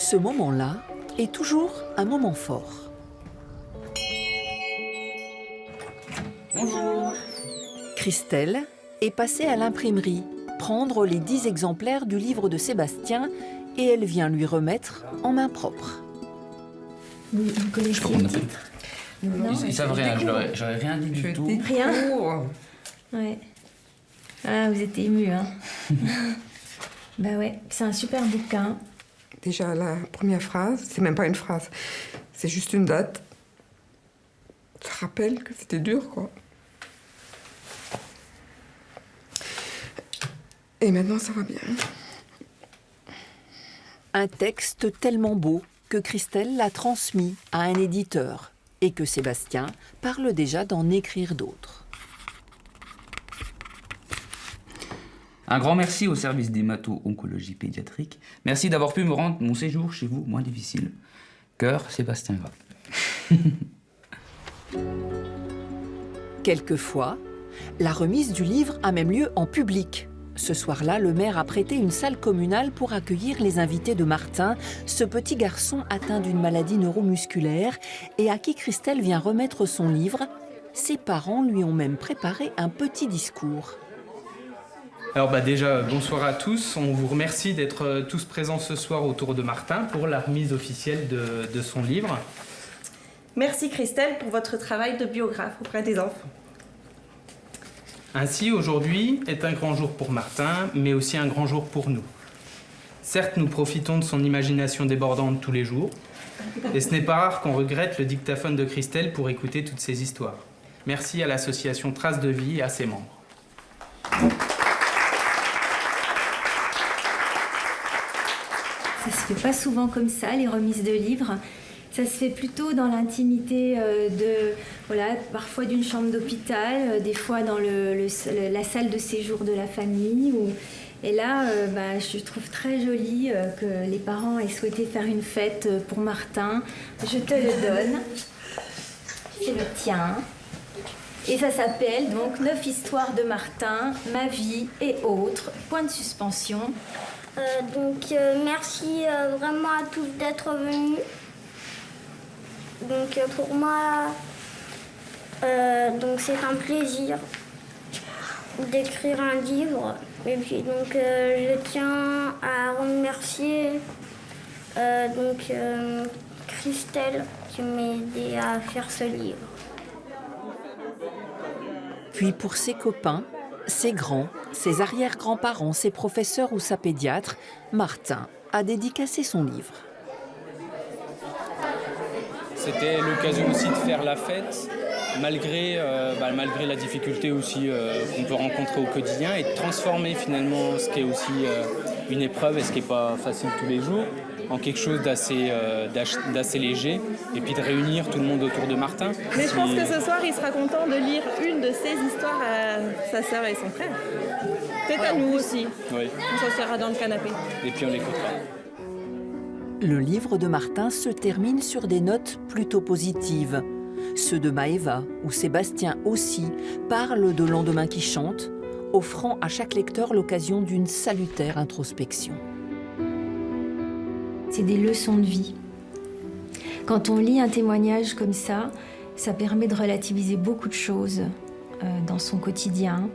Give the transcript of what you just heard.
Ce moment-là est toujours un moment fort. Bonjour. Christelle est passée à l'imprimerie prendre les 10 exemplaires du livre de Sébastien et elle vient lui remettre en main propre. Vous connaissez Je peux prendre le un peu. titre? Ils savent rien, j'aurais rien dit du tout. Rien? Ouais. Ah, vous êtes ému, hein. Bah ouais, c'est un super bouquin. Déjà, la première phrase, c'est même pas une phrase, c'est juste une date. Ça rappelle que c'était dur, quoi. Et maintenant, ça va bien. Un texte tellement beau que Christelle l'a transmis à un éditeur et que Sébastien parle déjà d'en écrire d'autres. Un grand merci au service d'hémato-oncologie pédiatrique. Merci d'avoir pu me rendre mon séjour chez vous moins difficile. Cœur, Sébastien Graff. Quelquefois, la remise du livre a même lieu en public. Ce soir-là, le maire a prêté une salle communale pour accueillir les invités de Martin, ce petit garçon atteint d'une maladie neuromusculaire et à qui Christelle vient remettre son livre. Ses parents lui ont même préparé un petit discours. Alors déjà, bonsoir à tous. On vous remercie d'être tous présents ce soir autour de Martin pour la remise officielle de son livre. Merci Christelle pour votre travail de biographe auprès des enfants. Ainsi, aujourd'hui est un grand jour pour Martin, mais aussi un grand jour pour nous. Certes, nous profitons de son imagination débordante tous les jours, et ce n'est pas rare qu'on regrette le dictaphone de Christelle pour écouter toutes ces histoires. Merci à l'association Traces de Vie et à ses membres. Ça se fait pas souvent comme ça, les remises de livres. Ça se fait plutôt dans l'intimité parfois d'une chambre d'hôpital, des fois dans la salle de séjour de la famille. Et là, je trouve très joli que les parents aient souhaité faire une fête pour Martin. Je te le donne. C'est le tien. Et ça s'appelle donc 9 histoires de Martin, ma vie et autres. Point de suspension. Merci vraiment à tous d'être venus. Donc pour moi, c'est un plaisir d'écrire un livre. Et puis je tiens à remercier Christelle qui m'a aidé à faire ce livre. Puis pour ses copains, ses grands, ses arrière-grands-parents, ses professeurs ou sa pédiatre, Martin a dédicacé son livre. C'était l'occasion aussi de faire la fête, malgré la difficulté aussi qu'on peut rencontrer au quotidien, et de transformer finalement ce qui est aussi une épreuve et ce qui n'est pas facile tous les jours, en quelque chose d'assez léger, et puis de réunir tout le monde autour de Martin. Mais je pense que ce soir, il sera content de lire une de ses histoires à sa sœur et son frère. Peut-être à nous aussi. Oui. On s'assera dans le canapé. Et puis on l'écoutera. Le livre de Martin se termine sur des notes plutôt positives. Ceux de Maëva ou Sébastien aussi parlent de lendemain qui chante, offrant à chaque lecteur l'occasion d'une salutaire introspection. C'est des leçons de vie. Quand on lit un témoignage comme ça permet de relativiser beaucoup de choses dans son quotidien.